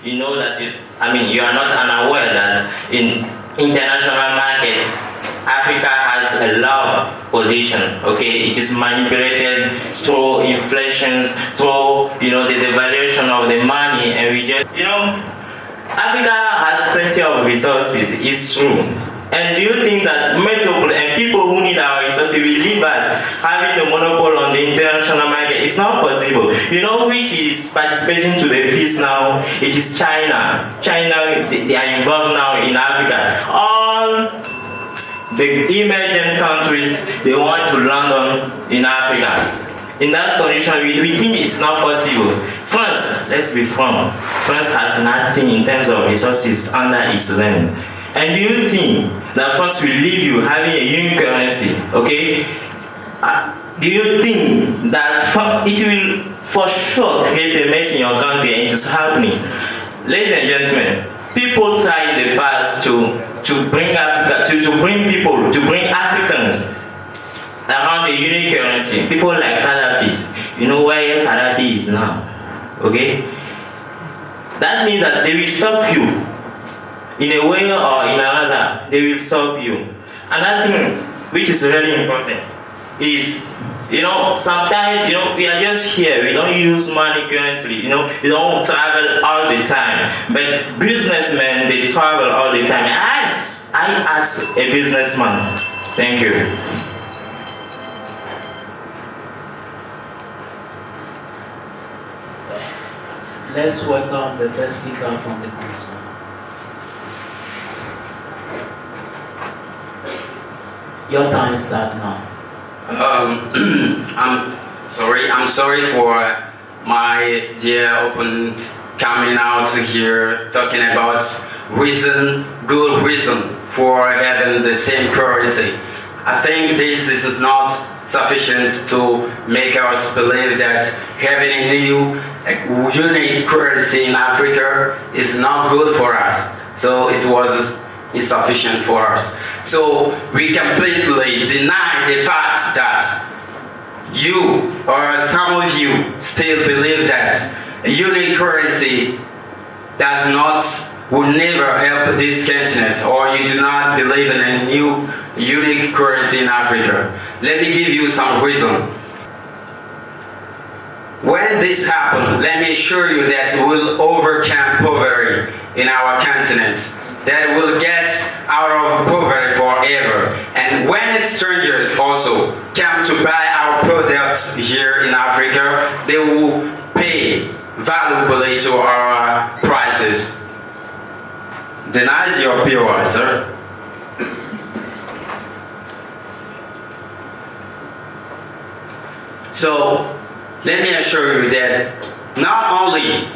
You know that you are not unaware that in international markets, Africa has a low position. Okay, it is manipulated through inflations, through the devaluation of the money, and we just Africa has plenty of resources. It's true. And do you think that metropole and people who need our resources will leave us having the monopoly on the international market? It's not possible. You know which is participating to the feast now? It is China. China, they are involved now in Africa. All the emerging countries, they want to land on in Africa. In that condition, we think it's not possible. France, let's be frank, France has nothing in terms of resources under its land. And do you think that France will leave you having a unique currency? Okay? Do you think that it will for sure create a mess in your country, and it is happening? Ladies and gentlemen, people try in the past to bring Africa, to bring Africans around a unique currency. People like Gaddafi. You know where Gaddafi is now? Okay? That means that they will stop you. In a way or in another, they will stop you. Another thing which is really important is, sometimes, we are just here. We don't use money currently. We don't travel all the time. But businessmen, they travel all the time. I ask a businessman. Thank you. Let's welcome the first speaker from the council. Your time starts now. I'm sorry for my dear opponent coming out here talking about good reason for having the same currency. I think this is not sufficient to make us believe that having a new unique currency in Africa is not good for us. So it was insufficient for us. So we completely deny the fact that you or some of you still believe that a unique currency will never help this continent, or you do not believe in a new unique currency in Africa. Let me give you some reason. When this happens, let me assure you that we'll overcome poverty in our continent, that will get out of poverty forever. And when strangers also come to buy our products here in Africa, they will pay valuably to our prices. Denies your POI, sir. So, let me assure you that not only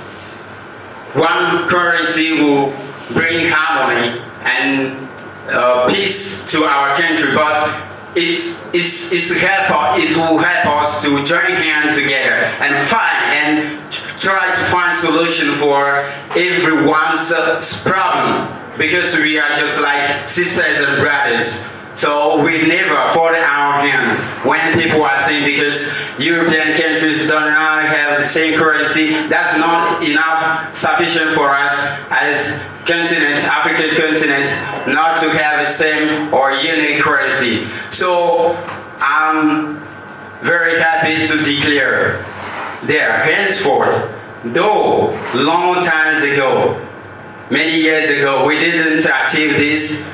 one currency will bring harmony and peace to our country, but it will help us to join hands together and try to find solution for everyone's problem, because we are just like sisters and brothers. So we never fold our hands when people are saying because European countries do not have the same currency, that's not enough sufficient for us as continent, African continent, not to have the same or unique currency. So I'm very happy to declare there henceforth, though long times ago, many years ago, we didn't achieve this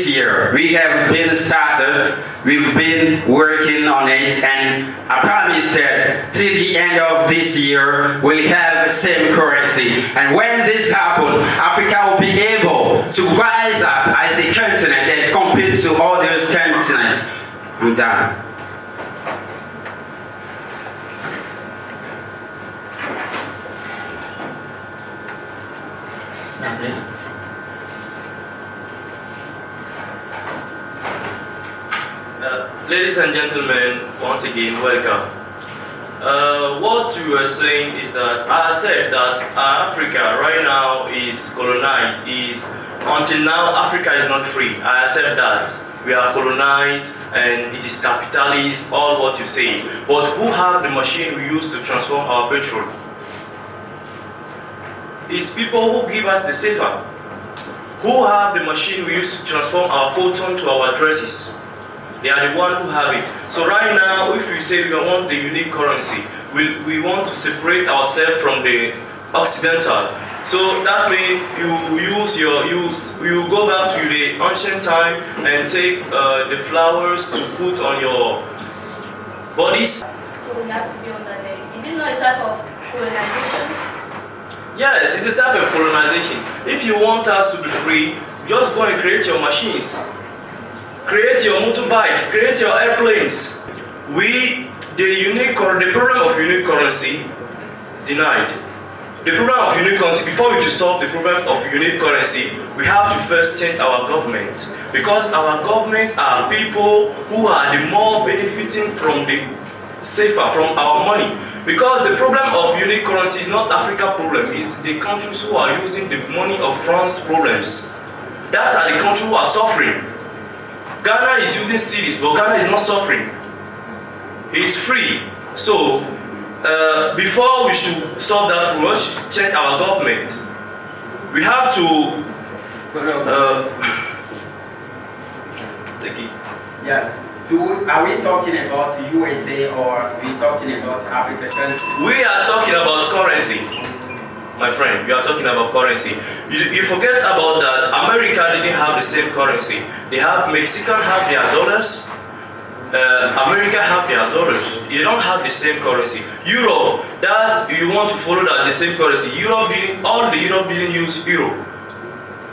year. We have been started, we've been working on it, and I promise that till the end of this year, we'll have the same currency. And when this happens, Africa will be able to rise up as a continent and compete to all those continents. I'm done. Now, please. Ladies and gentlemen, once again, welcome. What you were saying is that I said that Africa right now is colonized. Until now, Africa is not free. I accept that we are colonized and it is capitalist. All what you say, but who have the machine we use to transform our petrol? It's people who give us the safer. Who have the machine we use to transform our cotton to our dresses? They are the one who have it. So right now, if we say we want the unique currency, we want to separate ourselves from the Occidental. So that means you go back to the ancient time and take the flowers to put on your bodies. So we have to be under them. Is it not a type of colonization? Yes, it's a type of colonization. If you want us to be free, just go and create your machines. Create your motorbikes, create your airplanes. The problem of unique currency, denied. The problem of unique currency, before we should solve the problem of unique currency, we have to first change our government. Because our government are people who are the more benefiting from the safer, from our money. Because the problem of unique currency is not Africa problem, it's the countries who are using the money of France problems. That are the countries who are suffering. Ghana is using cedis, but Ghana is not suffering. It is free. So, before we should solve that, we must check our government. We have to. Take it. Yes. Are we talking about USA or are we talking about Africa? We are talking about currency. My friend, we are talking about currency. You forget about that. America didn't have the same currency. Mexican have their dollars. America have their dollars. You don't have the same currency. Europe, that you want to follow that the same currency. All the Europe didn't use euro.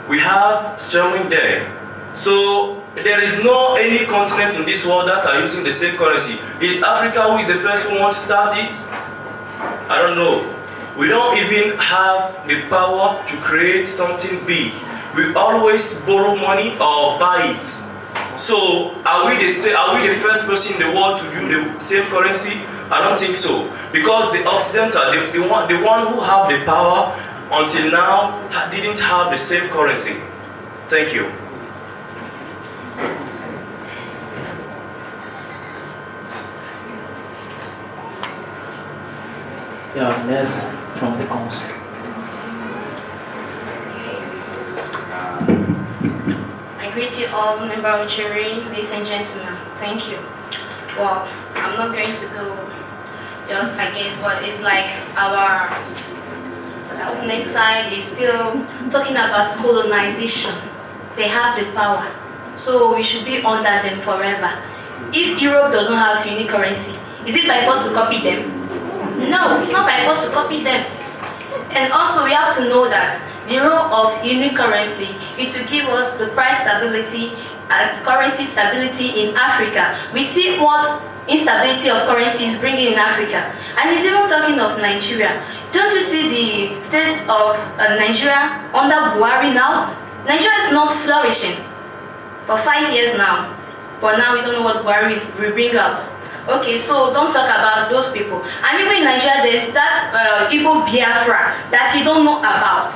We have sterling there. So there is no any continent in this world that are using the same currency. Is Africa who is the first one to start it? I don't know. We don't even have the power to create something big. We always borrow money or buy it. So are we the first person in the world to use the same currency? I don't think so. Because the Occidental, the one who have the power until now didn't have the same currency. Thank you. Yeah, next from the council. I greet you all, member of jury, ladies and gentlemen. Thank you. Well, I'm not going to go just against what it's like our next side is still talking about colonization. They have the power, so we should be under them forever. If Europe does not have unique currency, is it by force to copy them? No, it's not by force to copy them. And also we have to know that the role of unique currency is to give us the price stability and currency stability in Africa. We see what instability of currency is bringing in Africa. And it's even talking of Nigeria. Don't you see the state of Nigeria under Buhari now? Nigeria is not flourishing for 5 years now. For now, we don't know what Buhari will bring out. Okay, so don't talk about those people. And even in Nigeria, there's that Igbo Biafra that you don't know about.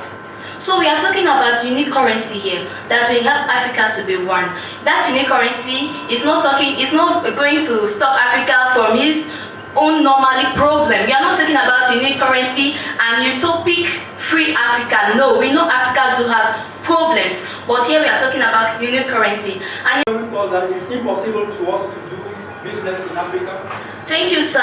So we are talking about unique currency here that will help Africa to be one. That unique currency is not going to stop Africa from his own normally problem. We are not talking about unique currency and utopic free Africa. No, we know Africa do have problems, but here we are talking about unique currency. And that it's impossible to us to do business in Africa? Thank you, sir.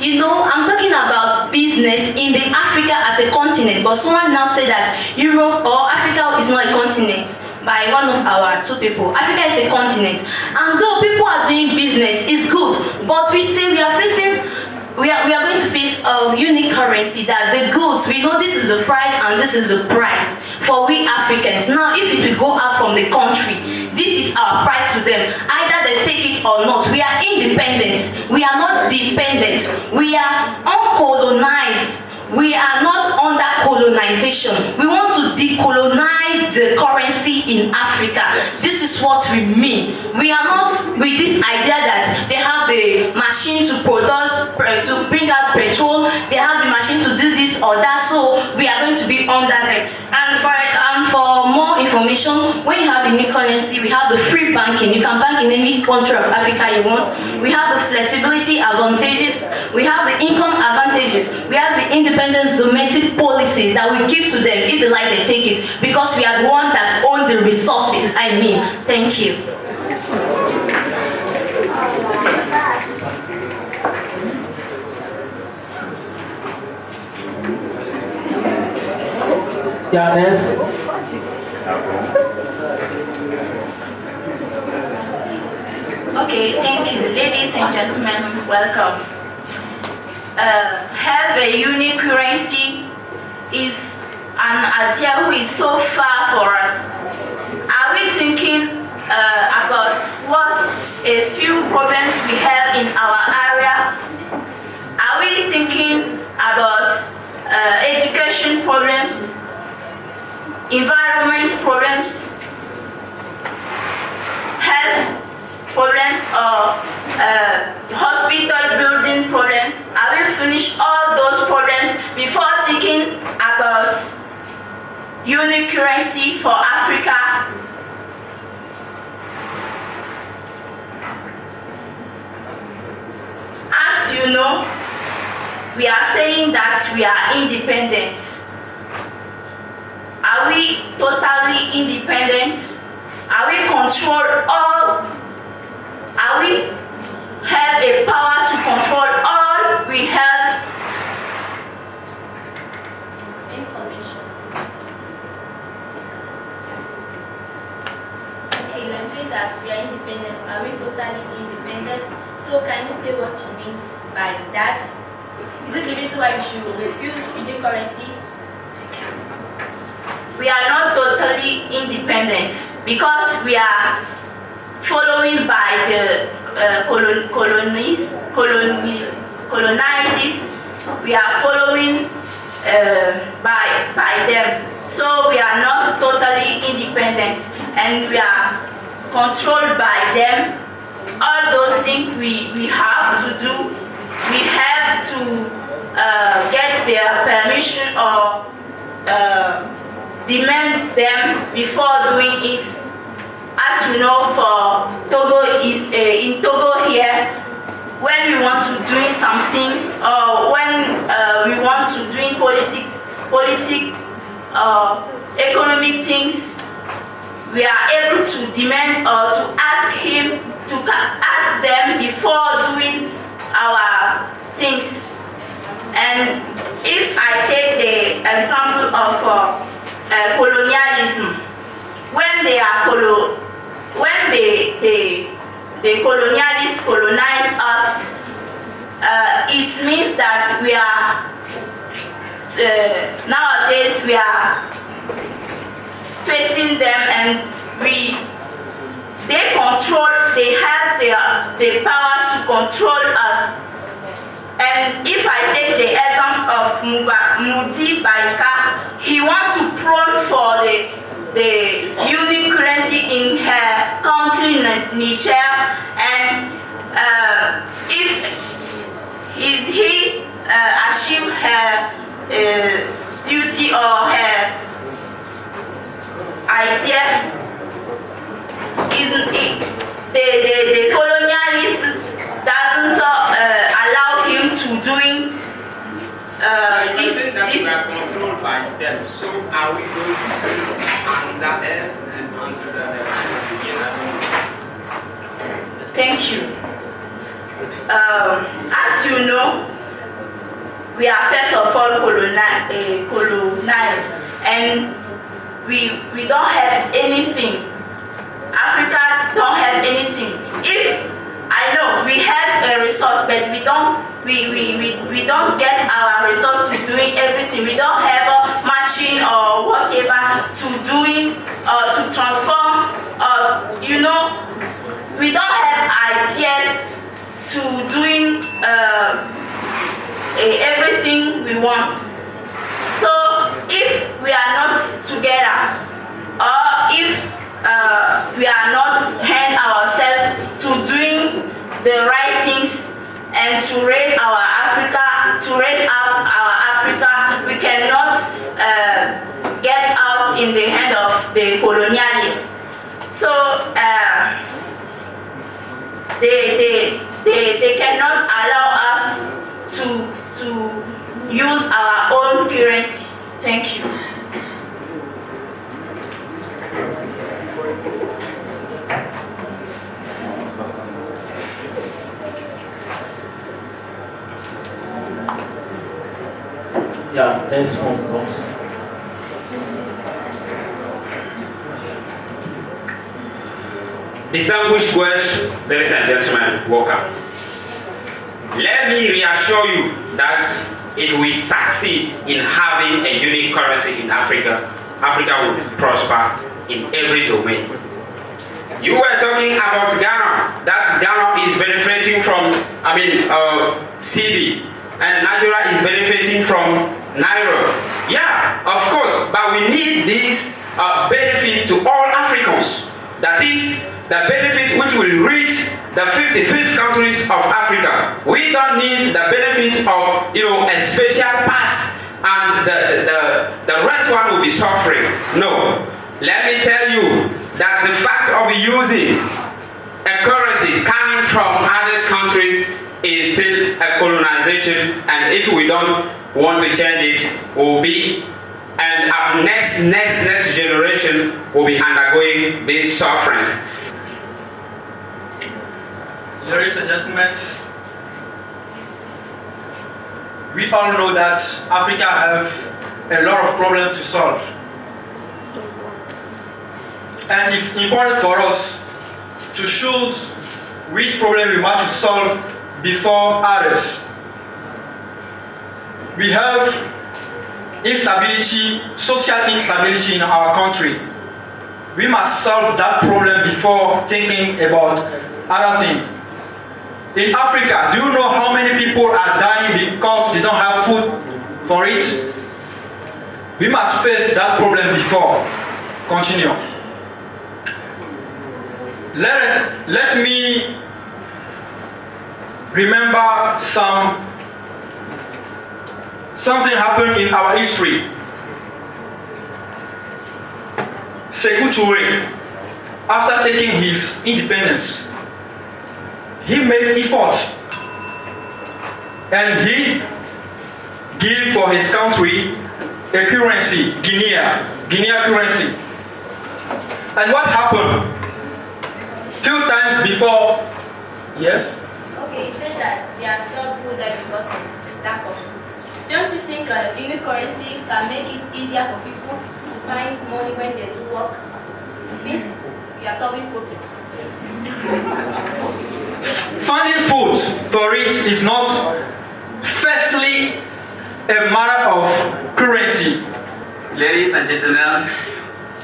You know, I'm talking about business in the Africa as a continent, but someone now said that Europe or Africa is not a continent by one of our two people. Africa is a continent. And though people are doing business, it's good, but we say we are going to face a unique currency that the goods, we know this is the price and this is the price for we Africans. Now, if it will go out from the country, this is our price to them. Either they take it or not. We are independent. We are not dependent. We are uncolonized. We are not under colonization. We want to decolonize the currency in Africa. This is what we mean. We are not with this idea that they have the machine to produce, to bring out petrol. They have the machine to do this or that. So we are going to be under them. And for more information, when you have the new currency, we have the free banking. You can bank in any country of Africa you want. We have the flexibility advantages. We have the income advantages. We have the independence domestic policies that we give to them. If they like, they take it. Because we are the one that own the resources. Thank you. Yeah, next. Okay, thank you. Ladies and gentlemen, welcome. Have a unique currency is an idea which is so far for us. Are we thinking about what a few problems we have in our area? Are we thinking about education problems, environment problems, health problems, or hospital building problems? Are we finished all those problems before thinking about unique currency for Africa? As you know, we are saying that we are independent. Are we totally independent? Are we control all? Are we have a power to control all we have? Information. Okay, you are saying that we are independent. Are we totally independent? So can you say what you mean by that? Is it the reason why we should refuse unique currency? We are not totally independent because we are following by the colonizers. We are following by them. So we are not totally independent, and we are controlled by them. All those things we have to do, we have to get their permission or demand them before doing it. As you know, for Togo in Togo here, when we want to do something, or when we want to do economic things, we are able to demand or to ask them before doing our things. And if I take the example of colonialism, when the colonialists colonize us, it means that we are nowadays we are facing them, and they have the power to control us. And if I take the example of Mudi Baika, he wants to prone for the unique currency in her country, Niger, and if he achieve her duty or her idea, the colonialist doesn't allow him to doing this. We are controlled by them. So are we going to do under them and under them? Thank you. As you know, we are first of all colonized, and we don't have anything. Africa don't have anything. If I know we have a resource, but we don't get our resource to doing everything. We don't have a machine or whatever to doing or to transform. We don't have ideas to doing everything we want. So if we are not together, or if we are not hand ourselves to doing the right things, in the hand of the colonialists. So they cannot allow us to use our own currency. Thank you. Yeah, let's move on. Distinguished guests, ladies and gentlemen, welcome. Let me reassure you that if we succeed in having a unique currency in Africa, Africa will prosper in every domain. You were talking about Ghana. That Ghana is benefiting from, CD, and Nigeria is benefiting from Naira. Yeah, of course, but we need this benefit to all Africans. That is the benefit which will reach the 55 countries of Africa. We don't need the benefit of a special part and the rest one will be suffering. No. Let me tell you that the fact of using a currency coming from other countries is still a colonization, and if we don't want to change it, will be, and our next generation will be undergoing these sufferings. Ladies and gentlemen, we all know that Africa have a lot of problems to solve. And it's important for us to choose which problem we want to solve before others. We have instability, social instability in our country. We must solve that problem before thinking about other things. In Africa, do you know how many people are dying because they don't have food for it? We must face that problem before. Continue. Let me remember something happened in our history. Sekou Touré, after taking his independence, he made effort and he gave for his country a currency, Guinea currency. And what happened? Few times before, yes? Okay, you said that there are people that because of lack of food. Don't you think a unique currency can make it easier for people to find money when they do work? Since you are solving problems. Finding food for it is not firstly a matter of currency. Ladies and gentlemen,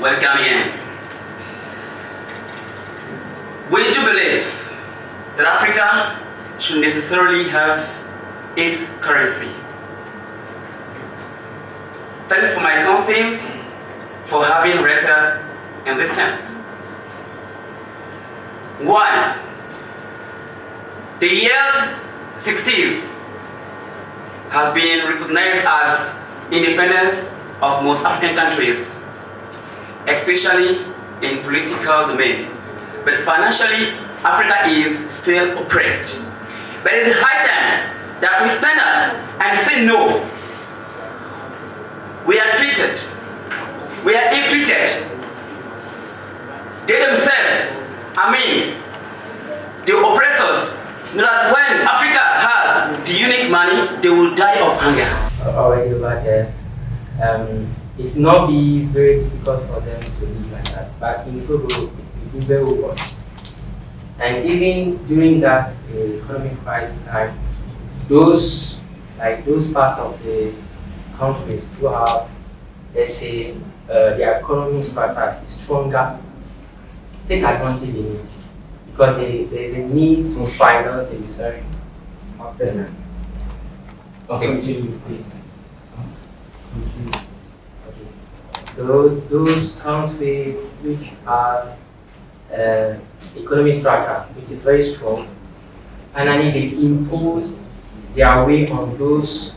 welcome again. We do believe that Africa should necessarily have its currency. Thanks for my constituents for having rated in this sense. One, the years 60s has been recognized as independence of most African countries, especially in political domain. But financially, Africa is still oppressed. But it is high time that we stand up and say no. We are treated. We are ill-treated. They themselves, the oppressors, know that when Africa has the unique money, they will die of hunger. Already over there, it will not be very difficult for them to live like that. But in Togo, it will be very worse. And even during that economic crisis time, those parts of the countries who have, let's say, their economy structure is stronger, take advantage in it. Because there is a need to finance the research. Okay, continue, please. Continue. Okay. Those countries which has economic structure which is very strong, finally they impose their way on those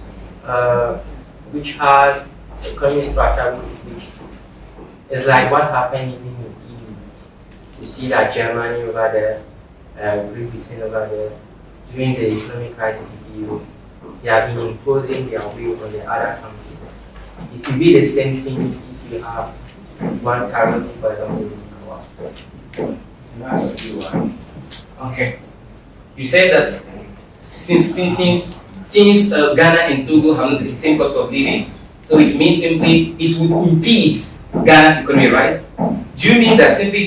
which has economic structure which is weak. It's like what happened even in Egypt. You see that Germany over there, Great Britain over there, during the economic crisis in Europe, they have been imposing their will on the other countries. It will be the same thing if you have one currency, for example, Okay. You said that since Ghana and Togo have not the same cost of living, so it means simply it would impede Ghana's economy, right? Do you mean that simply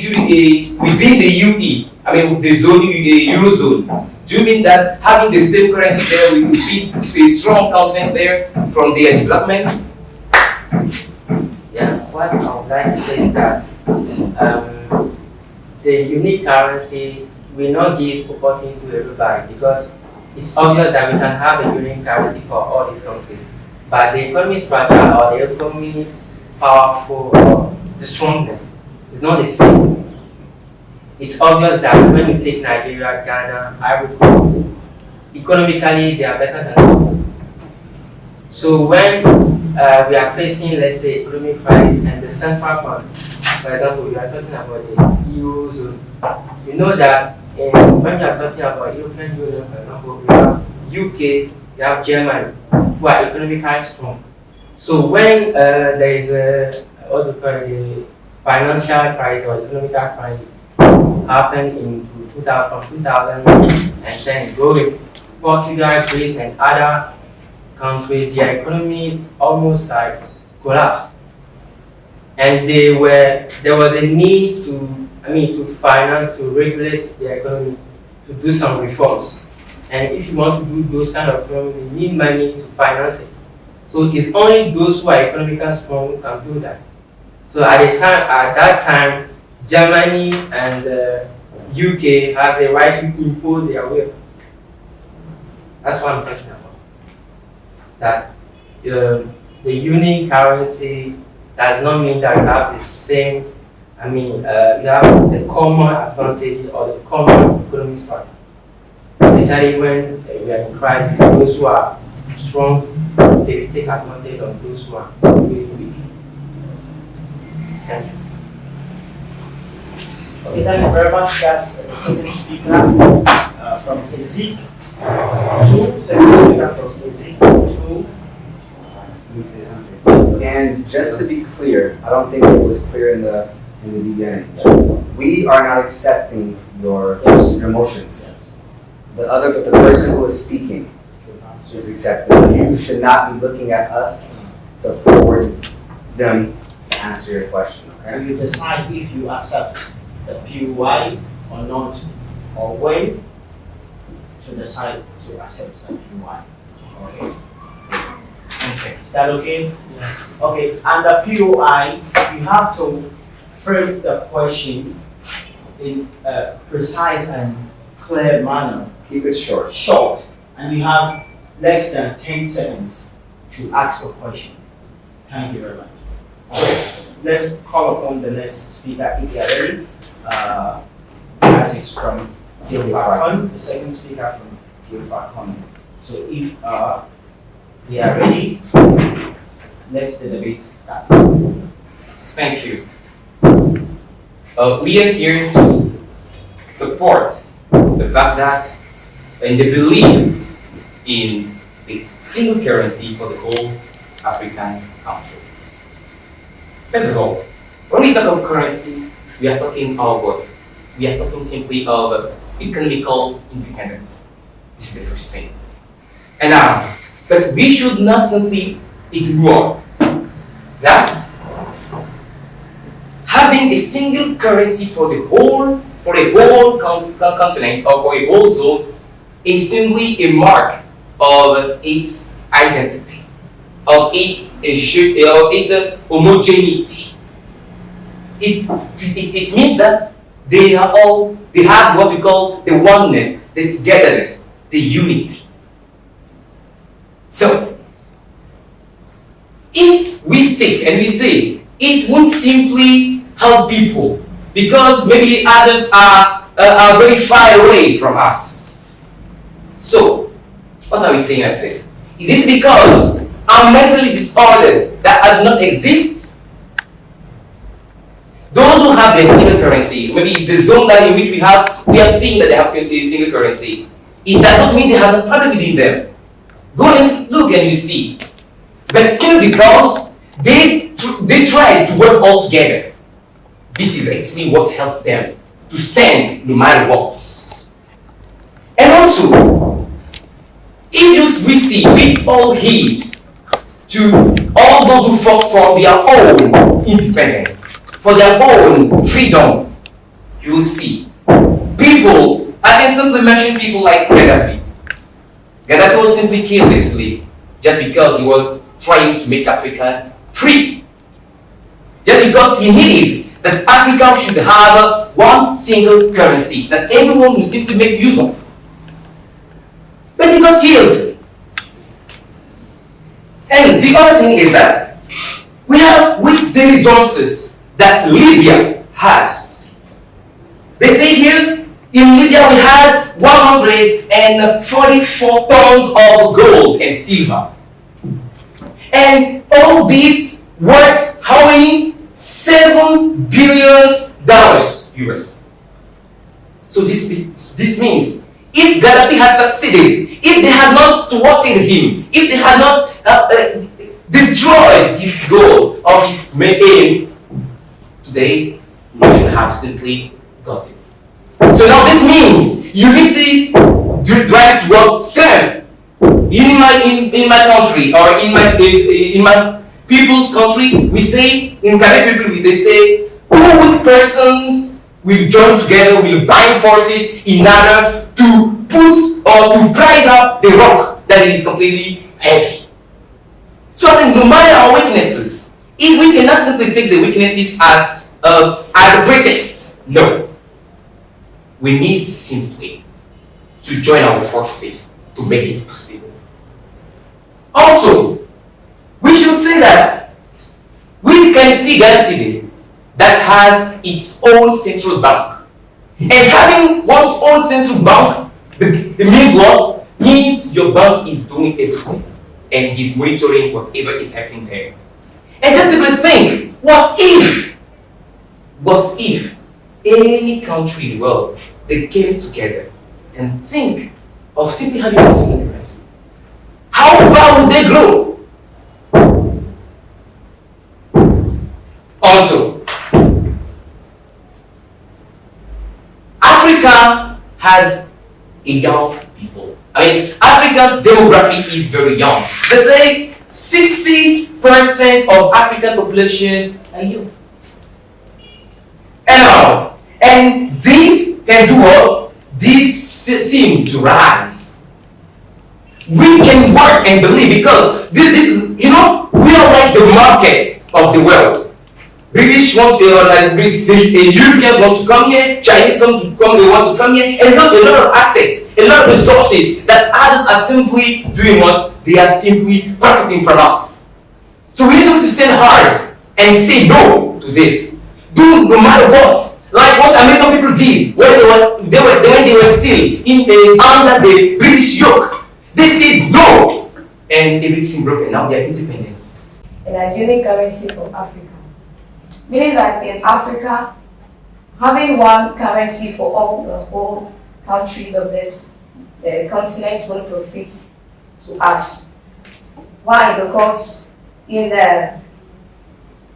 within the UE, I mean the zone, the Eurozone, do you mean that having the same currency there will impede to a strong countenance there from their development? Yeah, what I would like to say is that the unique currency will not give opportunity to everybody, because it's obvious that we can have a unique currency for all these countries. But the economic structure or the economy powerful or the strongness is not the same. It's obvious that when you take Nigeria, Ghana, Ivory Coast, economically they are better than us. So when we are facing, let's say, economic crisis and the central bank, for example, we are talking about the Eurozone, you know that when you are talking about European Union, for example, we have UK, we have Germany, who are economically strong. So when there is a what we call the financial crisis or economic crisis happened in 2010 going, Portugal, Greece, and other countries, their economy almost like collapsed, and there was a need to finance, to regulate their economy, to do some reforms. And if you want to do those kind of reforms, you need money to finance it. So it's only those who are economically strong who can do that. So at that time, Germany and UK has a right to impose their will. That's what I'm talking about. That the unique currency does not mean that you have the same. You have the common advantage or the common economic structure. Especially when we are in crisis, those who are strong, they will take advantage of those who are really weak. Thank you. Okay, thank you very much. That's the second speaker from Ezik. Second speaker from Ezik. Let me say something. And just to be clear, I don't think it was clear in the beginning. We are not accepting your emotions. The person who is speaking is accepting. So you should not be looking at us to forward them to answer your question. Okay? You decide if you accept the PUI or not, or when to decide to accept the PUI. Okay. Okay. Is that okay? Yes. Okay. And the PUI, you have to frame the question in a precise and clear manner. Keep it short. Short. And you have less than 10 seconds to ask a question. Thank you very much. Let's call upon the next speaker if they are ready. This is from Kilfarcon, the second speaker from Kilfarcon. So if they are ready, let's the debate starts. Thank you. We are here to support the fact that and the belief in the single currency for the whole African country. First of all, when we talk of currency, we are talking of what? We are talking simply of economical independence. This is the first thing. And but we should not simply ignore that having a single currency for a whole continent or for a whole zone is simply a mark of its identity, of its homogeneity. It means that they have what we call the oneness, the togetherness, the unity. So, if we stick and we say it won't simply help people because maybe others are very far away from us. So, what are we saying like this? Is it because I'm mentally disordered that I do not exist? have their single currency. Maybe the zone that in which we are seeing that they have a single currency. It does not mean they have a problem within them. Go and look and you see. But simply because they try to work all together. This is actually what helped them to stand no matter what. And also, we all heed to all those who fought for their own independence, for their own freedom. You will see people. I can simply mention people like Gaddafi. Gaddafi was simply killed actually just because he was trying to make Africa free. Just because he needs that Africa should have one single currency that everyone will simply make use of. But he got killed. And the other thing is that with the resources that Libya has. They say here in Libya we had 144 tons of gold and silver. And all this worth how many? $7 billion US. So this means if Gaddafi had succeeded, if they had not thwarted him, if they had not destroyed his goal or his main aim, today we would have simply got it. So now this means unity drives what? Strength. In my country or in my people's country, we say, in Quebec people, they say, two weak persons will join together, will bind forces in order to put or to price up the rock that is completely heavy. So I think no matter our weaknesses, if we cannot simply take the weaknesses as a pretext, no. We need simply to join our forces to make it possible. Also, we should say that we can see Ghana City that has its own central bank. And having one's own central bank, it means what? Means your bank is doing everything and is monitoring whatever is happening there. And just simply think, what if any country in the world, they came together and think of simply having one single currency? How far would they grow? Also, Africa has a young people. I mean, Africa's demography is very young. They say 60% of African population are youth. And this can do what? This seem to rise. We can work and believe because this we are like the market of the world. British want to, the Europeans want to come here, Chinese they want to come here, and a lot of assets, a lot of resources that others are simply doing what? They are simply profiting from us. So we need to stand hard and say no to this. Do no matter what. Like what American people did when they were still under the British yoke. They said no, and everything broke, and now they are independent. And a unique currency for Africa. Meaning that in Africa, having one currency for all the whole countries of this continent will profit to us. Why? Because in the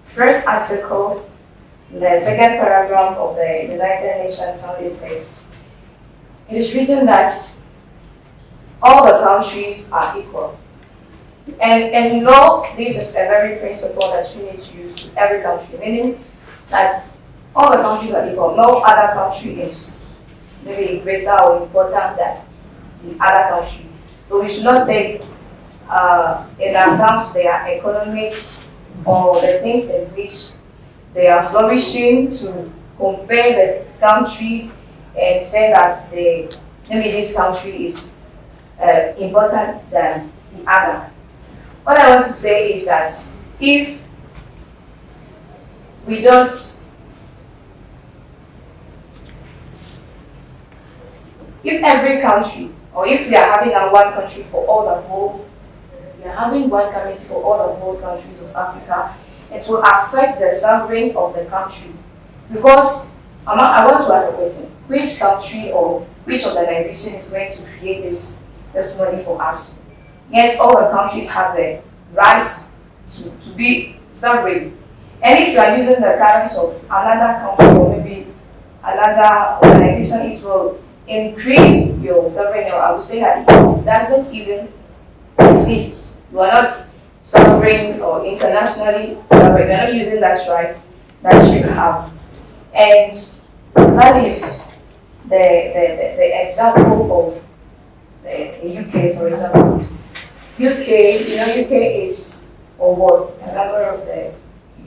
first article, the second paragraph of the United Nations Family Text, it is written that all the countries are equal. And you know, this is a very principle that we need to use to every country, meaning that all the countries are equal. No other country is maybe greater or important than the other country. So we should not take in account their economics or the things in which they are flourishing to compare the countries and say that maybe this country is important than the other. What I want to say is that if we don't if every country, or if we are having one country for all the whole, we are having one currency for all the whole countries of Africa, it will affect the sovereignty of the country. Because I want to ask a question. Which country or which organization is meant to create this money for us? Yet all the countries have the right to be sovereign. And if you are using the currency of another country or maybe another organization, it will increase your sovereignty. I would say that it doesn't even exist. You are not sovereign or internationally sovereign. You are not using that right that you have. And that is the example of the UK, for example. UK is or was a member of the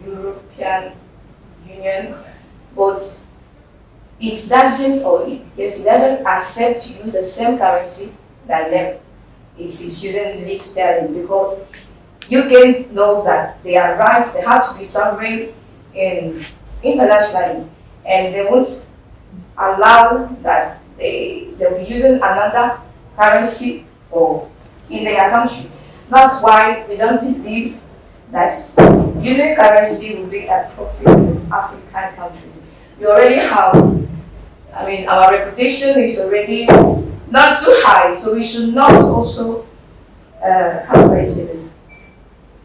European Union, but it doesn't accept to use the same currency than them. It is using league sterling because UK knows that they are right, they have to be sovereign internationally, and they won't allow that they'll be using another currency in their country. That's why we don't believe that union currency will be a profit for African countries. We already have, our reputation is already not too high, so we should not also, how do I say this?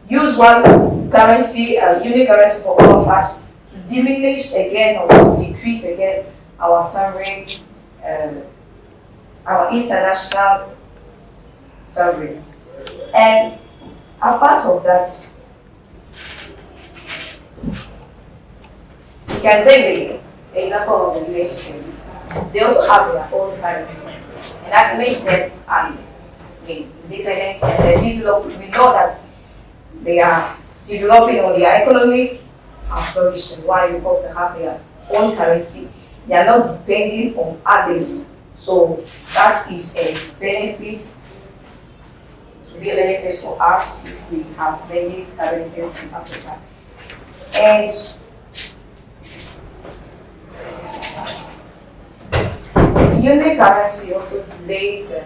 Use one currency, union currency for all of us to diminish again or to decrease again our sovereign, our international sovereign. And apart of that, you can take the example of the US. They also have their own currency, and that makes them independent and they develop. We know that they are developing on their economic flourishing. Why? Because they have their own currency. They are not depending on others. So that is a benefit. To be a benefit for us if we have many currencies in Africa. And the union currency also delays the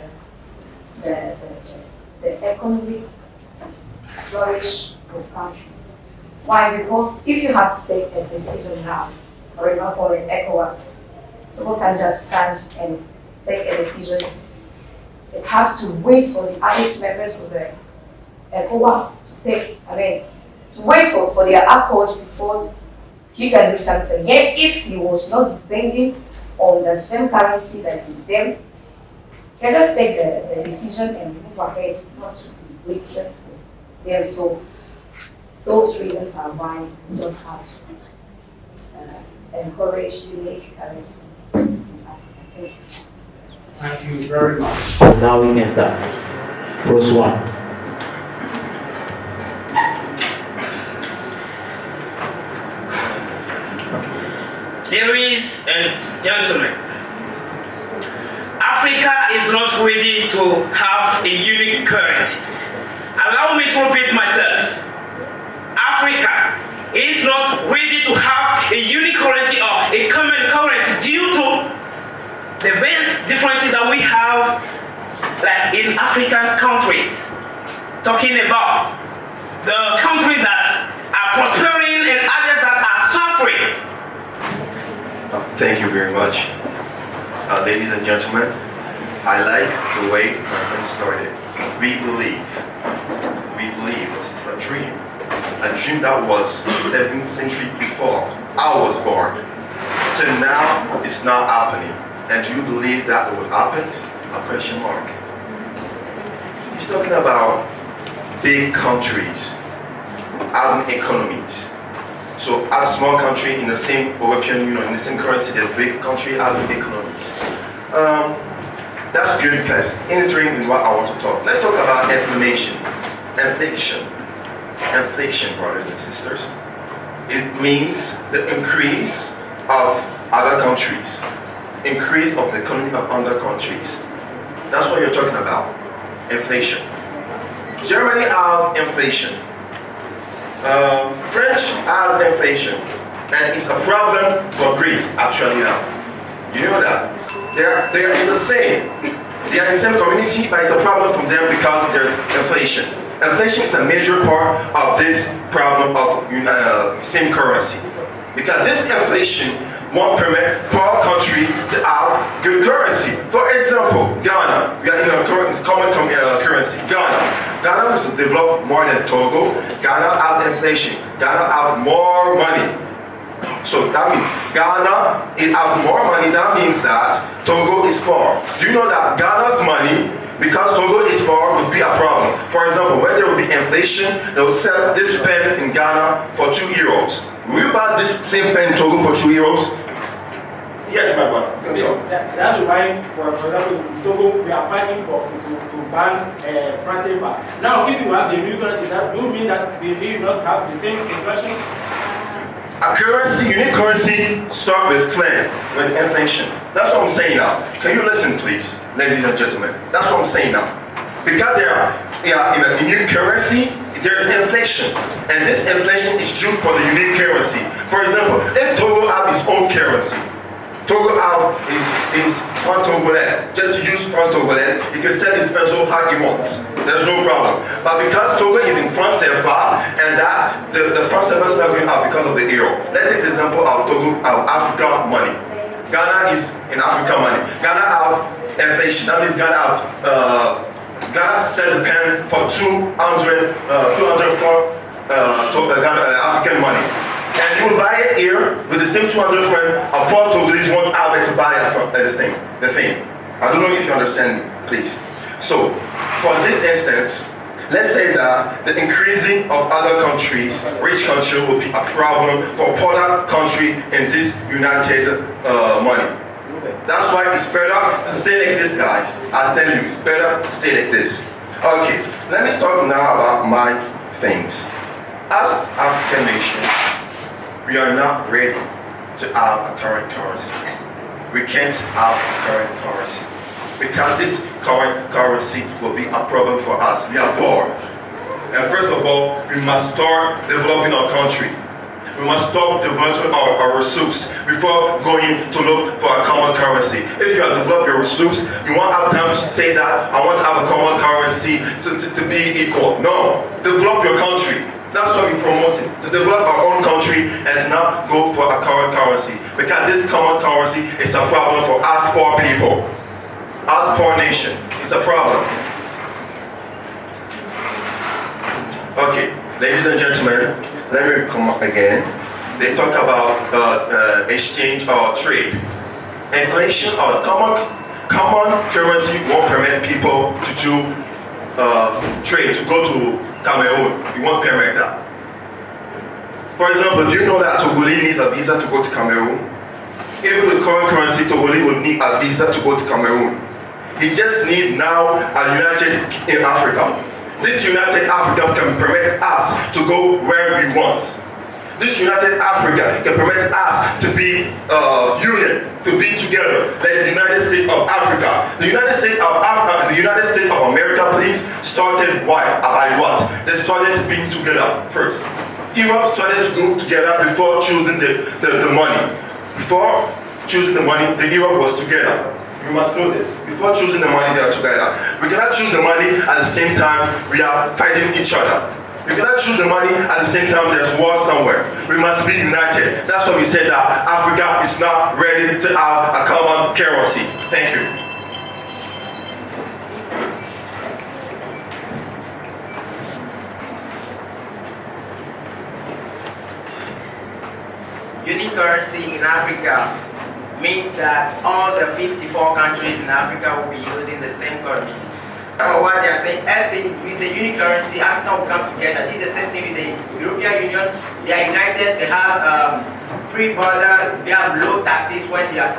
economic flourish of countries. Why? Because if you have to take a decision now, for example in ECOWAS, Togo can just stand and take a decision. It has to wait for the other members of the ECOWAS to wait for their accord before he can do something. Yes, if he was not depending on the same currency that with them, he can just take the decision and move ahead, not to be waiting for them. So those reasons are why we don't have to encourage unique currency. Thank you very much. Now we can start. First one. Ladies and gentlemen, Africa is not ready to have a unique currency. Allow me to repeat myself. Africa is not ready to have a unique currency or a common currency due to the various differences that we have, like in African countries. Talking about the countries that are prospering and others that are suffering. Thank you very much. Ladies and gentlemen, I like the way my friend started. We believe this is a dream that was 17th century before I was born. Till now, it's not happening. And do you believe that it will happen? A question mark. He's talking about big countries having economies. So as a small country in the same European Union, in the same currency, there's big country having economies. That's good because entering in what I want to talk. Let's talk about inflation. Inflation, brothers and sisters. It means the increase of other countries. Increase of the economy of other countries. That's what you're talking about. Inflation. Germany has inflation. French has inflation. And it's a problem for Greece actually now. You know that? They are in the same. They are in the same community, but it's a problem from them because there's inflation. Inflation is a major part of this problem of same currency. Because this inflation won't permit poor country to have good currency. For example, Ghana, we are in a common currency. Ghana was developed more than Togo. Ghana has inflation. Ghana has more money. So that means Ghana has more money. That means that Togo is poor. Do you know that Ghana's money, because Togo is poor, would be a problem? For example, when there will be inflation, they will sell this pen in Ghana for 2 euros. Will you buy this same pen in Togo for 2 euros? Yes, my brother. That's why, for example, in Togo, we are fighting to ban franc CFA. Now, if you have the new currency, that do mean that we will not have the same inflation? A currency, unique currency, start with inflation. That's what I'm saying now. Can you listen, please, ladies and gentlemen? That's what I'm saying now. Because they are in a unique currency, there's inflation, and this inflation is due for the unique currency. For example, if Togo have its own currency, Togo have his franc Togolais. Just use franc Togolais. He can sell his peso how he wants. There's no problem. But because Togo is in franc CFA, and that the franc CFA is not going out because of the euro. Let's take the example of Togo, of Africa money. Ghana is in Africa money. Ghana have inflation. That means Ghana sells a pen for 200 francs African money. And you will buy it here with the same 200 francs. A poor Togolese won't have it to buy it from the thing. I don't know if you understand me, please. So, for this instance, let's say that the increasing of other countries, rich country, will be a problem for poorer country in this united money. That's why it's better to stay like this, guys. I tell you, it's better to stay like this. Okay, let me talk now about my things. As African nation, we are not ready to have a current currency. We can't have a current currency because this current currency will be a problem for us. We are poor. And first of all, we must start developing our country. We must start developing our resources before going to look for a common currency. If you have developed your resources, you won't have time to say that I want to have a common currency to be equal. No, develop your country. That's what we're promoting, to develop our own country and to not go for a common currency. Because this common currency is a problem for us poor people. Us poor nation, it's a problem. Okay, ladies and gentlemen, let me come up again. They talk about exchange or trade. Inflation or common currency won't permit people to do trade, to go to Cameroon. You won't permit that. For example, do you know that Togolese needs a visa to go to Cameroon? Even with current currency, Togolese would need a visa to go to Cameroon. He just needs now a united in Africa. This united Africa can permit us to go where we want. This united Africa can permit us to be union, to be together, like the United States of Africa. The United States of Africa, the United States of America, please, started by what? They started being together first. Europe started to go together before choosing the money. Before choosing the money, the Europe was together. You must know this. Before choosing the money, they are together. We cannot choose the money at the same time we are fighting each other. You cannot choose the money at the same time there's war somewhere. We must be united. That's why we said that Africa is not ready to have a common currency. Thank you. Unique currency in Africa means that all the 54 countries in Africa will be using the same currency. Or what they are saying, with the unique currency, Africa will come together. This is the same thing with the European Union. They are united, they have free border, they have low taxes when you are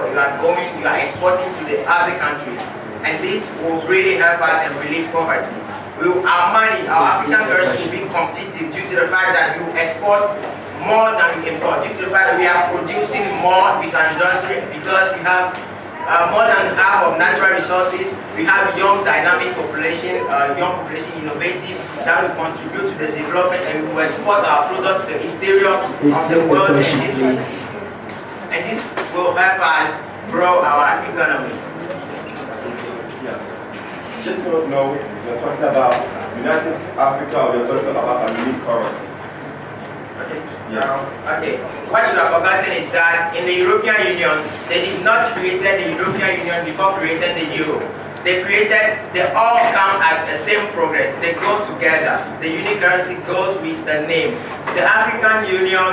exporting to the other countries. And this will really help us and relieve poverty. Our money, our African currency will be competitive due to the fact that we export more than we import, due to the fact that we are producing more with our industry because we have more than half of natural resources. We have young dynamic population, innovative, that will contribute to the development, and we will export our product to the exterior of the world, and this will help us grow our economy. Just don't know, we're talking about United Africa, we're talking about a unique currency. Okay. Yes. Okay. What you have forgotten is that in the European Union, they did not create the European Union before creating the euro. They all come as the same progress. They go together. The unique currency goes with the name. The African Union,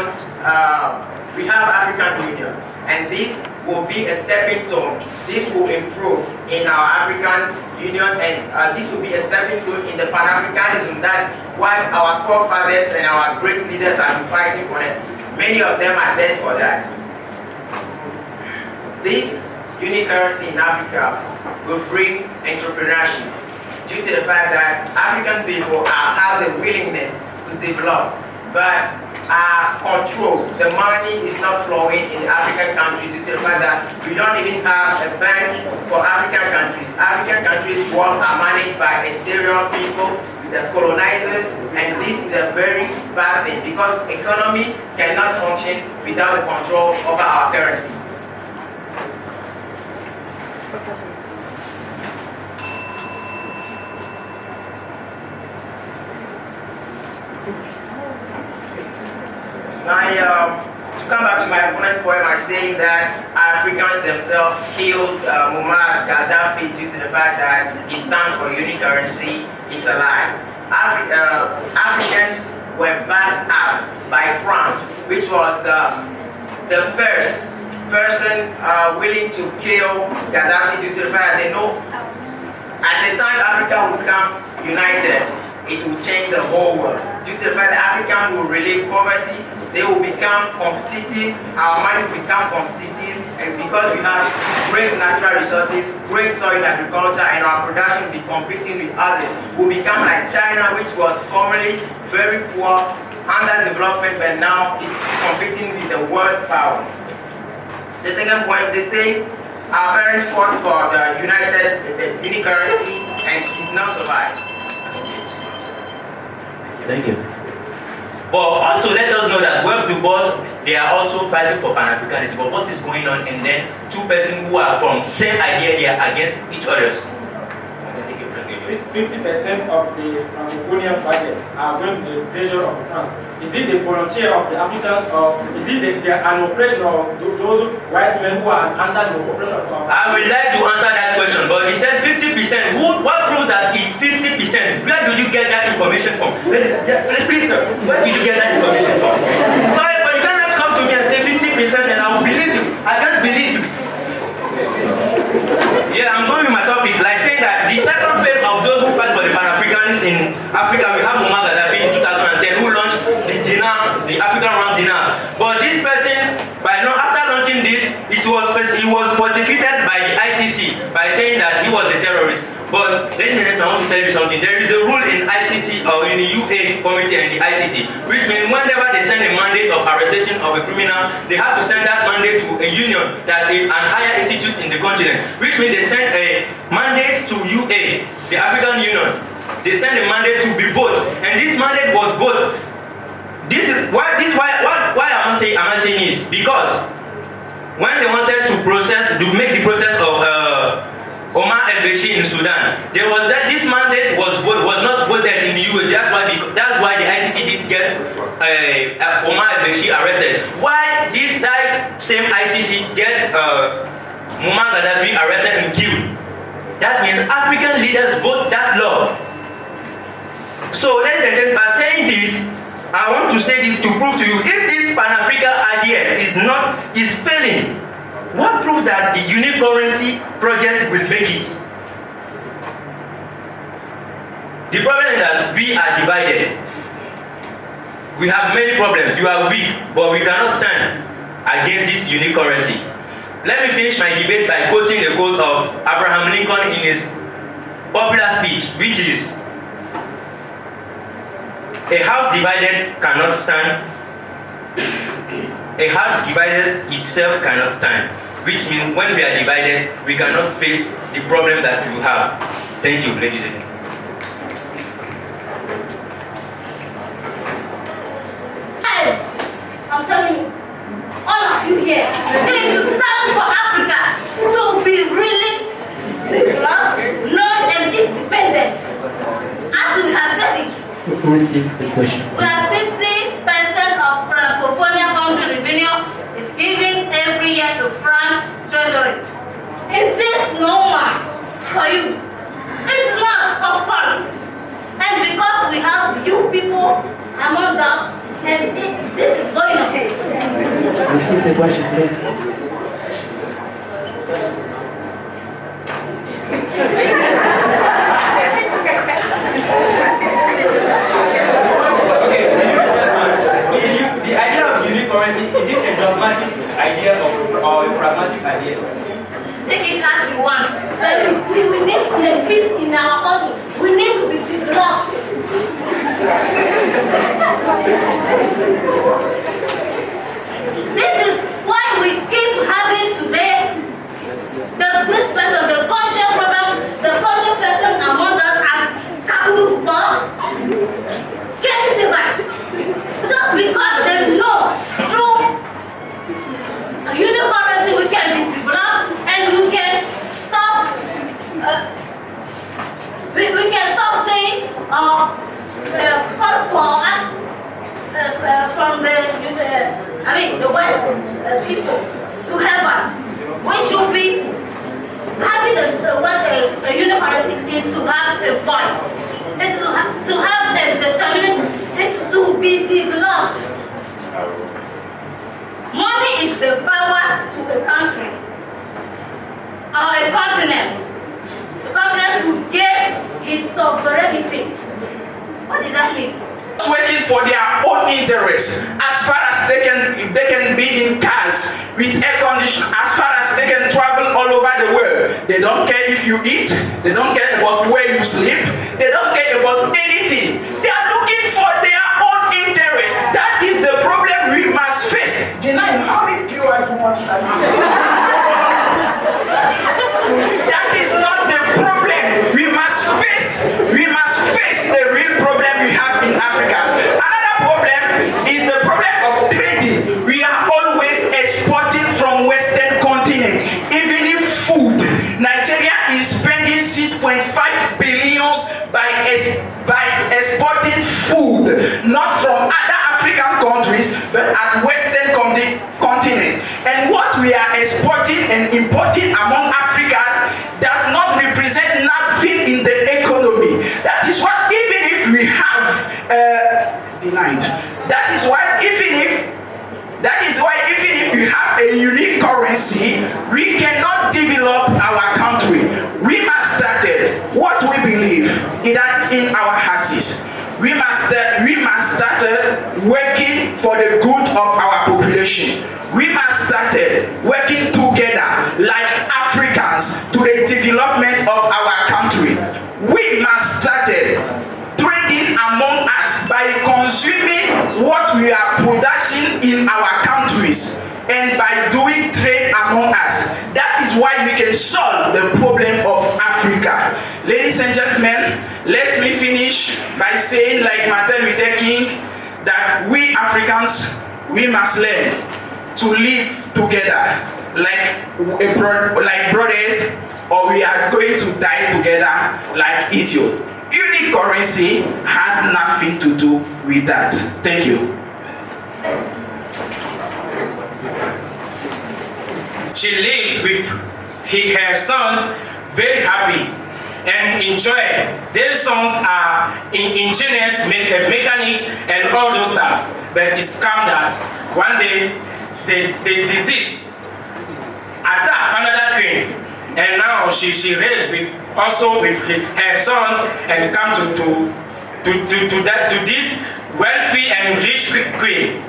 we have African Union, and this will be a stepping stone. This will improve in our African Union, and this will be a stepping stone in the Pan-Africanism. That's what our forefathers and our great leaders have been fighting for. It. Many of them are dead for that. This unique currency in Africa will bring entrepreneurship due to the fact that African people have the willingness to develop, but are controlled. The money is not flowing in the African countries due to the fact that we don't even have a bank for African countries. African countries' wealth are managed by exterior people, the colonizers, and this is a very bad thing because economy cannot function without the control over our currency. To come back to my opponent's point, I'm saying that Africans themselves killed Muammar Gaddafi due to the fact that he stands for unique currency. It's a lie. Africans were backed up by France, which was the first person willing to kill Gaddafi due to the fact that they know at the time Africa will become united, it will change the whole world. Due to the fact that Africans will relieve poverty, they will become competitive, our money will become competitive, and because we have great natural resources, great soil agriculture, and our production will be competing with others, we'll become like China, which was formerly very poor, under development, but now is competing with the world's power. The second point, they say our parents fought for the unique currency and did not survive. Thank you. But also let us know that Web Du Bois, they are also fighting for Pan-Africanism. But what is going on? And then two persons who are from same idea, they are against each other. 50% of the Francophonian budget are going to the treasury of France. Is it the volunteer of the Africans, or is it an oppression of those white men who are under the oppression of Africa? I would like to answer that question, but he said 50%. What proves that it's 50%? Where did you get that information from? Please, sir, where did you get that information from? But you cannot come to me and say 50% and I will believe you. I can't believe you. Yeah, I'm going with my topic. Like saying that the second phase of those who fight for the Pan-Africans in Africa, we have Muammar Gaddafi in 2010 who launched the African Round Dinar. But this person, after launching this, he was prosecuted by the ICC by saying that he was a terrorist. But ladies and gentlemen, I want to tell you something. There is a rule in ICC or in the UA committee and the ICC, which means whenever they send a mandate of arrestation of a criminal, they have to send that mandate to a union, that is an higher institute in the continent. Which means they send a mandate to UA, the African Union. They send a mandate to be voted, and this mandate was voted. This is why I'm not saying this, because when they wanted to make the process of Omar el-Bashir in Sudan, this mandate was not voted in the US. That's why the ICC did get Omar el-Bashir arrested. Why this same ICC get Muammar Gaddafi arrested and killed? That means African leaders vote that law. So ladies and gentlemen, by saying this, I want to say this to prove to you, if this Pan-African idea is failing, what proves that the unique currency project will make it? The problem is that we are divided. We have many problems. You are weak, but we cannot stand against this unique currency. Let me finish my debate by quoting a quote of Abraham Lincoln in his popular speech, which is, "A house divided cannot stand. A house divided itself cannot stand." Which means when we are divided, we cannot face the problem that we have. Thank you, ladies and gentlemen. I'm telling you, all of you here, need to stand for Africa to be really developed, known, and independent. As we have said it, Receive the question. we are 50% of get to front treasury. Is it normal for you? It's not, of course. And because we have you people among us, and this is going on. Receive the question, please. The idea of unique currency, is it a dogmatic idea or a pragmatic idea? Take it as you want. We need the peace in our country. We need to be developed. This is why we keep having today the great person, the conscious problem, the conscious person among us as Kakurupa. Can you see that? Just because they know through a unique currency we can be developed and we can stop we can stop saying call for us from the West people to help us. We should be having a unique currency is to have a voice. It's to have a determination. It's to be developed. Money is the power to a country or a continent. The continent to get its sovereignty. What does that mean? Waiting for their own interests as far as they can be in cars with air conditioning, as far as they can travel all over the world. They don't care if you eat, they don't care about where you sleep, they don't care about anything. They are looking for their own interests. That is the problem we must face. Deny how many people are too much time. That is not the problem we must face. We must face the real problem we have in Africa. Another problem is the problem of trading. We are always exporting from Western continent. Even if food, Nigeria is spending 6.5 billion by exporting food, not from other African countries, but at Western continent. And what we are exporting and importing among Africans does not represent nothing in the economy. That is why even if we have denied, that is why even if we have a unique currency, we cannot develop our country. We must start what we believe in that in our houses. We must start working for the good of our population. We must start working together like Africans to the development of our country. We must start trading among us by consuming what we are producing in our countries and by doing trade among us. That is why we can solve the problem of Africa. Ladies and gentlemen, let me finish by saying, like Martin Luther King, that we Africans, we must learn to live together like brothers, or we are going to die together like idiots. Unique currency has nothing to do with that. Thank you. She lives with her sons very happy and enjoy. Their sons are engineers, mechanics, and all those stuff. But it scammed us. One day, the disease attacked another queen, and now she raised with her sons and come to this wealthy and rich queen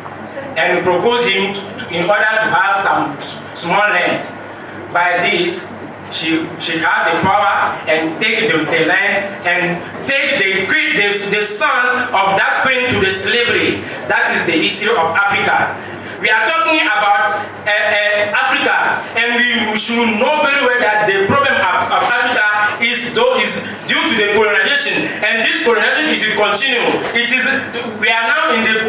and propose him in order to have some small lands. By this, she had the power and take the land and take the sons of that queen to the slavery. That is the issue of Africa. We are talking about Africa, and we should know very well that the problem of Africa is due to the colonization, and this colonization is continue. We are now in the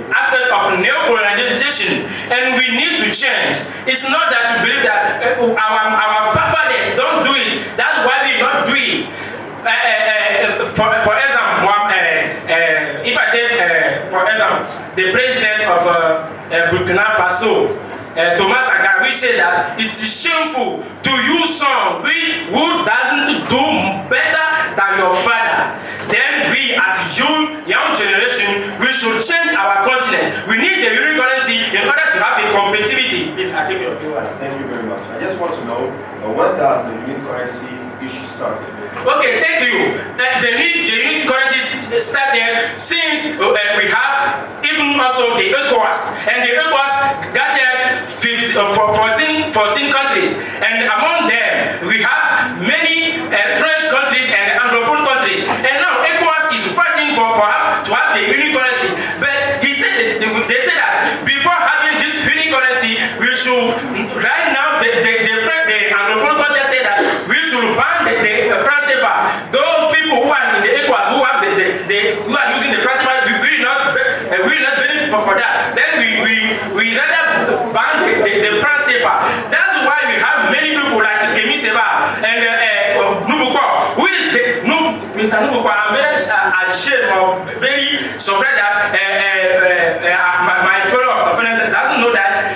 aspect of neo-colonization, and we need to change. It's not that to believe that our forefathers don't do it. That's why we don't do it. For example, if I take for example the president of Burkina Faso, Thomas Sankara, which said that it's shameful to use someone who doesn't do better than your father. Then we as young generation, we should change our continent. We need the unique currency in order to have a competitivity. Please, I take your view. Thank you very much. I just want to know when does the unique currency issue start? Okay, thank you. The unit currency started since we have even also the ECOWAS, and the ECOWAS gathered 14 countries, and among them we have many French countries and Anglophone countries, and now ECOWAS is fighting to have the unique currency. But they said that before having this unique currency, we should right now the Anglophone countries say that we should ban the France CFA. Those people who are in the ECOWAS who have who are using the France CFA, we will not benefit for that. Then we rather ban the France CFA. That's why we have many people like Kemi Seba and Nubukwa, who is Mr. Nubukwa. I'm very ashamed of very surprised that my fellow opponent doesn't know that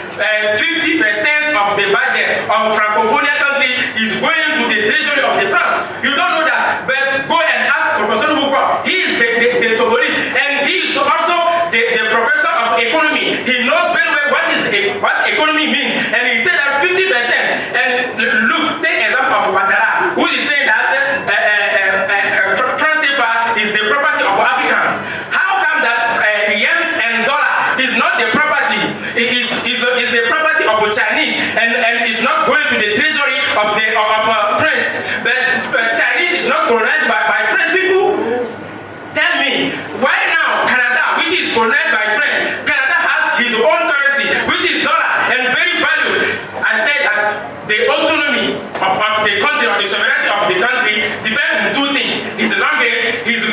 50% of the budget of Francophonia country is going to the treasury of the France. You don't know that, but go and ask Professor Nubukwa. He is the Togolese, and he is also the professor of economy. He knows very well what economy means, and he said that 50%. And look, take example of Ouattara, who is saying that France CFA is the property of Africans. How come that yams and dollar is not the property? It is the property of the Chinese, and it's not going to the treasury of France. But Chinese is not colonized by French people. Tell me, why now Canada, which is colonized by France, Canada has his own currency, which is dollar, and very valued. I said that the autonomy of the country, or the sovereignty of the country, depends on two things: his language, his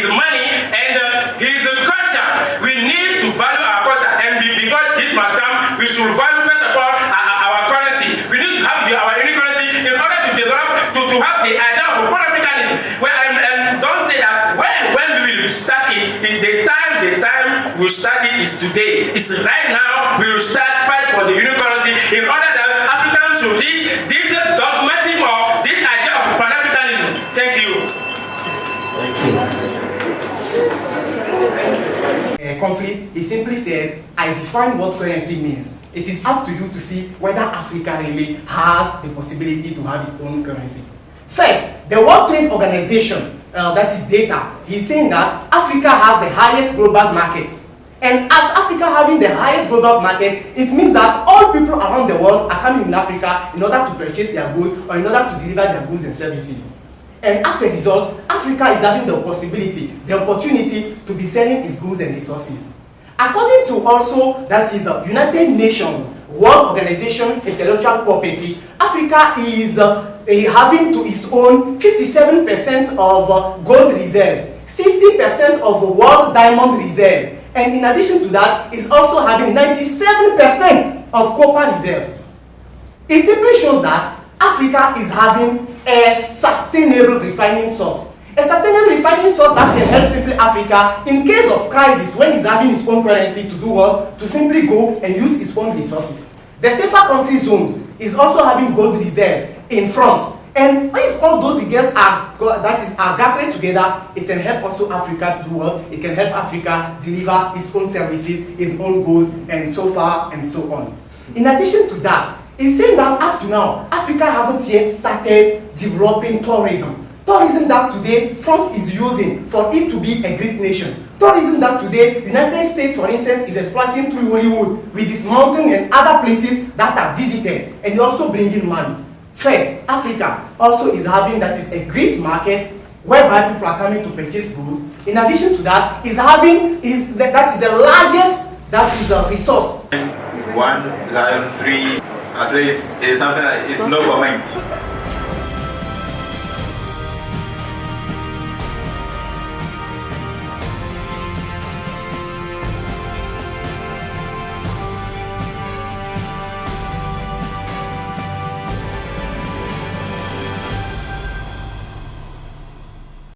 money, and his culture. We need to value our culture, and before this must come, we should value first of all our currency. We need to have our unique currency in order to develop, to have the idea of Pan-Africanism. Well, and don't say that when we will start it, the time we start it is today. It's right now. We will start fight for the unique currency in order that Africans should reach this dogmatic or this idea of Pan-Africanism. Thank you. Thank you. Conflict, he simply said, I define what currency means. It is up to you to see whether Africa really has the possibility to have its own currency. First, the World Trade Organization, that is data, he's saying that Africa has the highest global market. And as Africa having the highest global market, it means that all people around the world are coming in Africa in order to purchase their goods or in order to deliver their goods and services. And as a result, Africa is having the possibility, the opportunity to be selling its goods and resources. According to also, that is the United Nations World Organization Intellectual Property, Africa is having to its own 57% of gold reserves, 60% of world diamond reserve, and in addition to that, is also having 97% of copper reserves. It simply shows that Africa is having a sustainable refining source. A sustainable refining source that can help simply Africa in case of crisis when it's having its own currency to do what? To simply go and use its own resources. The safer country zones is also having gold reserves in France. And if all those reserves are gathered together, it can help also Africa do what? It can help Africa deliver its own services, its own goods, and so far and so on. In addition to that, it's saying that up to now, Africa hasn't yet started developing tourism. Tourism that today France is using for it to be a great nation. Tourism that today United States, for instance, is exploiting through Hollywood with its mountain and other places that are visited, and also bringing money. First, Africa also is having that is a great market whereby people are coming to purchase goods. In addition to that, that is the largest resource. 1, 3, at least is something that is no comment.